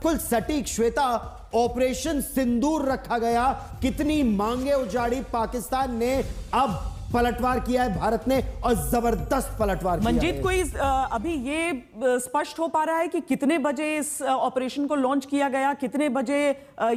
बिल्कुल सटीक श्वेता, ऑपरेशन सिंदूर रखा गया, कितनी मांगे उजाड़ी पाकिस्तान ने, अब पलटवार किया है भारत ने और जबरदस्त पलटवार किया है। मंजीत, कोई अभी ये स्पष्ट हो पा रहा है कि कितने बजे इस ऑपरेशन को लॉन्च किया गया, कितने बजे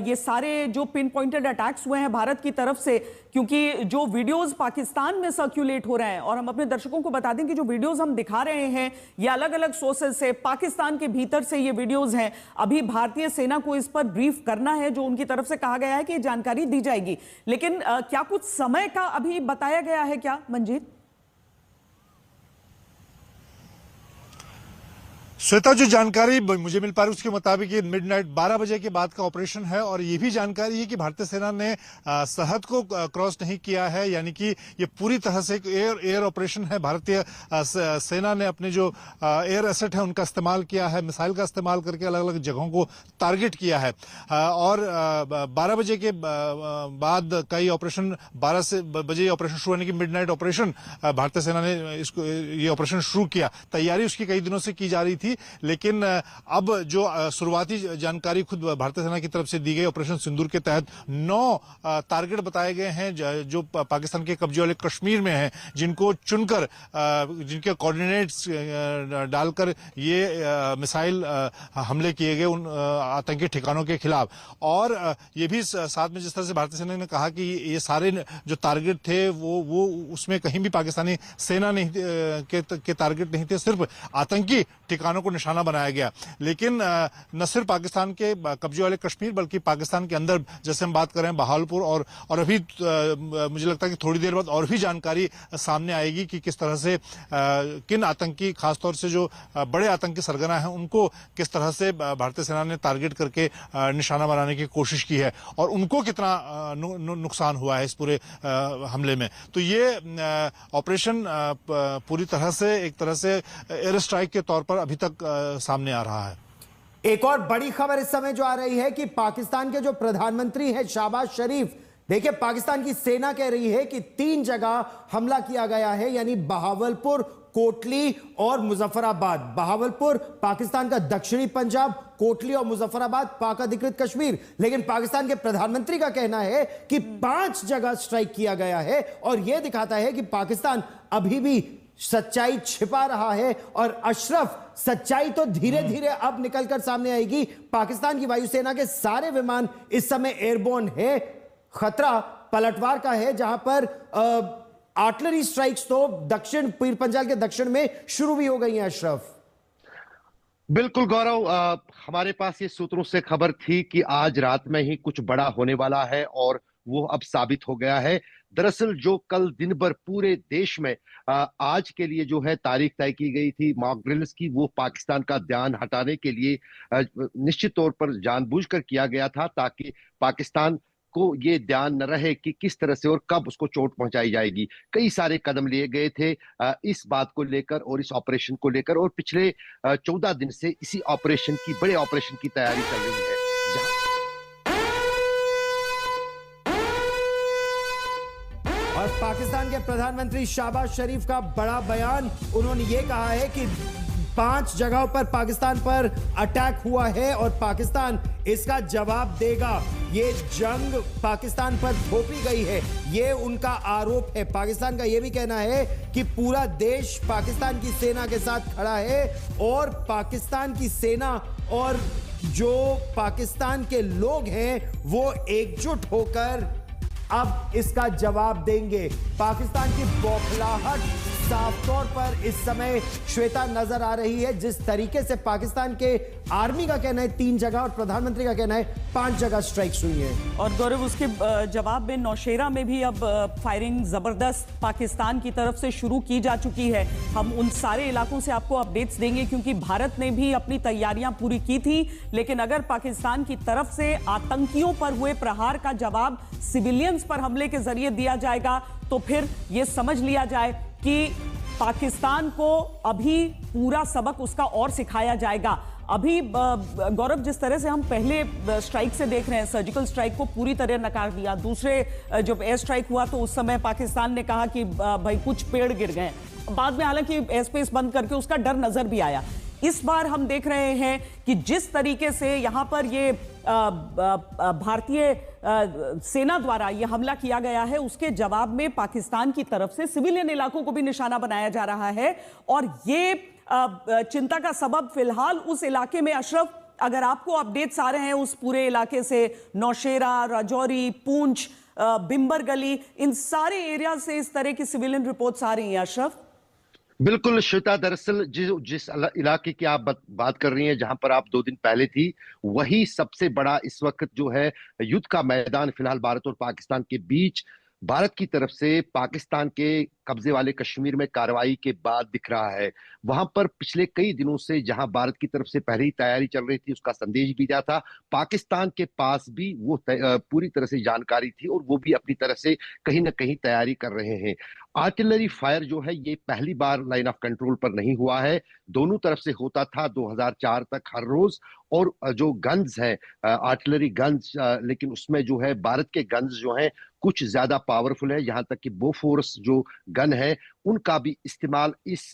ये सारे जो पिन पॉइंटेड अटैक्स हुए हैं भारत की तरफ से? क्योंकि जो वीडियोस पाकिस्तान में सर्कुलेट हो रहे हैं, और हम अपने दर्शकों को बता दें कि जो वीडियोस हम दिखा रहे हैं ये अलग अलग सोर्सेज से, पाकिस्तान के भीतर से ये वीडियोस हैं। अभी भारतीय सेना को इस पर ब्रीफ करना है, जो उनकी तरफ से कहा गया है कि ये जानकारी दी जाएगी, लेकिन क्या कुछ समय का अभी बताया गया है क्या मंजीत? श्वेता, जो जानकारी मुझे मिल पा रही है उसके मुताबिक ये मिडनाइट 12 बजे के बाद का ऑपरेशन है, और ये भी जानकारी है कि भारतीय सेना ने सरहद को क्रॉस नहीं किया है, यानी कि ये पूरी तरह से एक एयर ऑपरेशन है। भारतीय सेना ने अपने जो एयर एसेट है उनका इस्तेमाल किया है, मिसाइल का इस्तेमाल करके अलग अलग जगहों को टारगेट किया है। और 12 बजे के बाद कई ऑपरेशन, 12 बजे ऑपरेशन शुरू होने की मिडनाइट ऑपरेशन भारतीय सेना ने ये ऑपरेशन शुरू किया। तैयारी उसकी कई दिनों से की जा रही थी, लेकिन अब जो शुरुआती जानकारी खुद भारतीय सेना की तरफ से दी गई, ऑपरेशन सिंदूर के तहत 9 टारगेट बताए गए हैं जो पाकिस्तान के कब्जे वाले कश्मीर में हैं, जिनको चुनकर, जिनके कोऑर्डिनेट्स डालकर ये मिसाइल हमले किए गए उन आतंकी ठिकानों के खिलाफ। और ये भी साथ में जिस तरह से भारतीय सेना ने कहा कि ये सारे जो टारगेट थे वो उसमें कहीं भी पाकिस्तानी सेना नहीं के टारगेट नहीं थे, सिर्फ आतंकी ठिकानों को निशाना बनाया गया। लेकिन न सिर्फ पाकिस्तान के कब्जे वाले कश्मीर, बल्कि पाकिस्तान के अंदर, जैसे हम बात कर रहे हैं बहावलपुर, और अभी मुझे लगता है कि थोड़ी देर बाद और भी जानकारी सामने आएगी कि किस तरह से किन आतंकी, खासतौर से जो बड़े आतंकी सरगना हैं, उनको किस तरह से भारतीय सेना ने टारगेट करके निशाना बनाने की कोशिश की है और उनको कितना नुकसान हुआ है इस पूरे हमले में। तो ये ऑपरेशन पूरी तरह से एक तरह से एयर स्ट्राइक के तौर पर अभी तक सामने आ रहा है। एक और बड़ी खबर इस समय जो आ रही है कि पाकिस्तान के जो प्रधानमंत्री हैं शहबाज शरीफ, देखिए पाकिस्तान की सेना कह रही है कि 3 जगह हमला किया गया है, यानी बहावलपुर, कोटली और मुजफ्फराबाद। बहावलपुर पाकिस्तान का दक्षिणी पंजाब, कोटली और मुजफ्फराबाद पाक अधिकृत कश्मीर। लेकिन पाकिस्तान के प्रधानमंत्री का कहना है कि 5 जगह स्ट्राइक किया गया है, और यह दिखाता है कि पाकिस्तान अभी भी सच्चाई छिपा रहा है। और अशरफ, सच्चाई तो धीरे धीरे अब निकलकर सामने आएगी। पाकिस्तान की वायुसेना के सारे विमान इस समय एयरबोर्न है। खतरा पलटवार का है, जहां पर आर्टिलरी स्ट्राइक्स तो दक्षिण, पीर पंजाल के दक्षिण में शुरू भी हो गई हैं। अशरफ, बिल्कुल गौरव, हमारे पास ये सूत्रों से खबर थी कि आज रात में ही कुछ बड़ा होने वाला है, और वो अब साबित हो गया है। दरअसल जो कल दिन भर पूरे देश में आज के लिए जो है तारीख तय की गई थी मॉक ड्रिल्स की, वो पाकिस्तान का ध्यान हटाने के लिए निश्चित तौर पर जानबूझकर किया गया था, ताकि पाकिस्तान को ये ध्यान न रहे कि किस तरह से और कब उसको चोट पहुंचाई जाएगी। कई सारे कदम लिए गए थे इस बात को लेकर और इस ऑपरेशन को लेकर, और पिछले 14 दिन से इसी ऑपरेशन की, बड़े ऑपरेशन की तैयारी चल रही है। और पाकिस्तान के प्रधानमंत्री शहबाज शरीफ का बड़ा बयान, उन्होंने ये कहा है कि 5 जगहों पर पाकिस्तान पर अटैक हुआ है और पाकिस्तान इसका जवाब देगा। ये जंग पाकिस्तान पर थोपी गई है, ये उनका आरोप है। पाकिस्तान का ये भी कहना है कि पूरा देश पाकिस्तान की सेना के साथ खड़ा है, और पाकिस्तान की सेना और जो पाकिस्तान के लोग हैं वो एकजुट होकर अब इसका जवाब देंगे। पाकिस्तान की बौखलाहट साफ तौर पर इस समय श्वेता नजर आ रही है। जिस तरीके से पाकिस्तान के आर्मी का कहना है 3 जगह और प्रधानमंत्री का कहना है 5 जगह स्ट्राइक्स हुई है। और गौरव, उसके जवाब में नौशेरा में भी अब फायरिंग जबरदस्त पाकिस्तान की तरफ से शुरू की जा चुकी है। हम उन सारे इलाकों से आपको अपडेट्स देंगे, क्योंकि भारत ने भी अपनी तैयारियां पूरी की थी। लेकिन अगर पाकिस्तान की तरफ से आतंकियों पर हुए प्रहार का जवाब सिविलियंस पर हमले के जरिए दिया जाएगा, तो फिर यह समझ लिया जाए कि पाकिस्तान को अभी पूरा सबक उसका और सिखाया जाएगा। अभी गौरव, जिस तरह से हम पहले स्ट्राइक से देख रहे हैं, सर्जिकल स्ट्राइक को पूरी तरह नकार दिया। दूसरे जब एयर स्ट्राइक हुआ तो उस समय पाकिस्तान ने कहा कि भाई कुछ पेड़ गिर गए। बाद में हालांकि एयर स्पेस बंद करके उसका डर नजर भी आया। इस बार हम देख रहे हैं कि जिस तरीके से यहां पर ये भारतीय सेना द्वारा ये हमला किया गया है, उसके जवाब में पाकिस्तान की तरफ से सिविलियन इलाकों को भी निशाना बनाया जा रहा है। और ये चिंता का सबब फिलहाल उस इलाके में, अशरफ, अगर आपको अपडेट्स आ रहे हैं उस पूरे इलाके से, नौशेरा, राजौरी, पूंछ, बिम्बर गली, इन सारे एरिया से इस तरह की सिविलियन रिपोर्ट्स आ रही हैं अशरफ? बिल्कुल श्वेता, दरअसल जिस इलाके की आप बात कर रही हैं, जहां पर आप 2 दिन पहले थी, वही सबसे बड़ा इस वक्त जो है युद्ध का मैदान फिलहाल भारत और पाकिस्तान के बीच भारत की तरफ से पाकिस्तान के कब्जे वाले कश्मीर में कार्रवाई के बाद दिख रहा है। वहां पर पिछले कई दिनों से जहां भारत की तरफ से पहले ही तैयारी चल रही थी, उसका संदेश भी दिया था, पाकिस्तान के पास भी वो पूरी तरह से जानकारी थी और वो भी अपनी तरफ से कहीं ना कहीं तैयारी कर रहे हैं। आर्टिलरी फायर जो है ये पहली बार लाइन ऑफ कंट्रोल पर नहीं हुआ है, दोनों तरफ से होता था 2004 तक हर रोज। और जो गन्स है, आर्टिलरी गन्स, लेकिन उसमें जो है भारत के गन्स जो हैं कुछ ज्यादा पावरफुल है, यहां तक कि बोफोर्स जो गन है उनका भी इस्तेमाल इस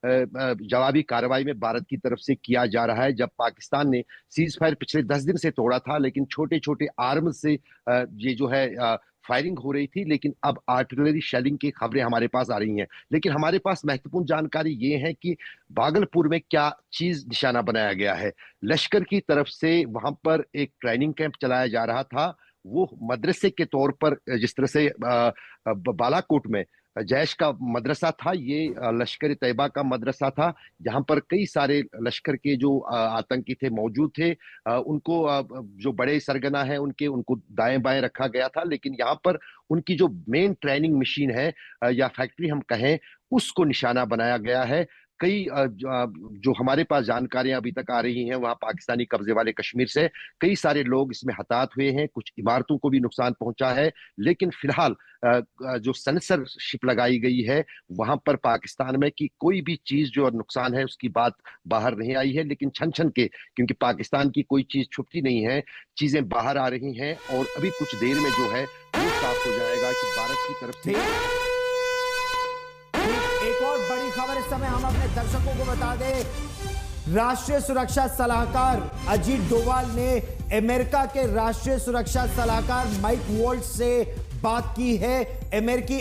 जवाबी कार्रवाई में भारत की तरफ से किया जा रहा है। जब पाकिस्तान ने सीज फायर पिछले 10 दिन से तोड़ा था, लेकिन छोटे छोटे आर्म्स से ये जो है फायरिंग हो रही थी, लेकिन अब आर्टिलरी शेलिंग की खबरें हमारे पास आ रही हैं। लेकिन हमारे पास महत्वपूर्ण जानकारी ये है कि भागलपुर में क्या चीज निशाना बनाया गया है। लश्कर की तरफ से वहां पर एक ट्रेनिंग कैंप चलाया जा रहा था, वो मदरसे के तौर पर, जिस तरह से बालाकोट में जैश का मदरसा था, ये लश्कर तैयबा का मदरसा था, जहां पर कई सारे लश्कर के जो आतंकी थे मौजूद थे। उनको जो बड़े सरगना है उनको दाएं बाएं रखा गया था, लेकिन यहाँ पर उनकी जो मेन ट्रेनिंग मशीन है या फैक्ट्री हम कहें, उसको निशाना बनाया गया है। कई जो हमारे पास जानकारियां अभी तक आ रही हैं, वहां पाकिस्तानी कब्जे वाले कश्मीर से कई सारे लोग इसमें हताहत हुए हैं, कुछ इमारतों को भी नुकसान पहुंचा है। लेकिन फिलहाल जो सेंसरशिप लगाई गई है वहां पर पाकिस्तान में कि कोई भी चीज जो नुकसान है उसकी बात बाहर नहीं आई है। लेकिन छन छन के, क्योंकि पाकिस्तान की कोई चीज छुपती नहीं है, चीजें बाहर आ रही हैं और अभी कुछ देर में जो है वो साफ हो जाएगा कि भारत की तरफ से। एक और बड़ी खबर इस समय हम अपने दर्शकों को बता दें, राष्ट्रीय सुरक्षा सलाहकार अजीत डोभाल ने अमेरिका के राष्ट्रीय सुरक्षा सलाहकार माइक वॉल्ट्ज से बात की है। अमेरिकी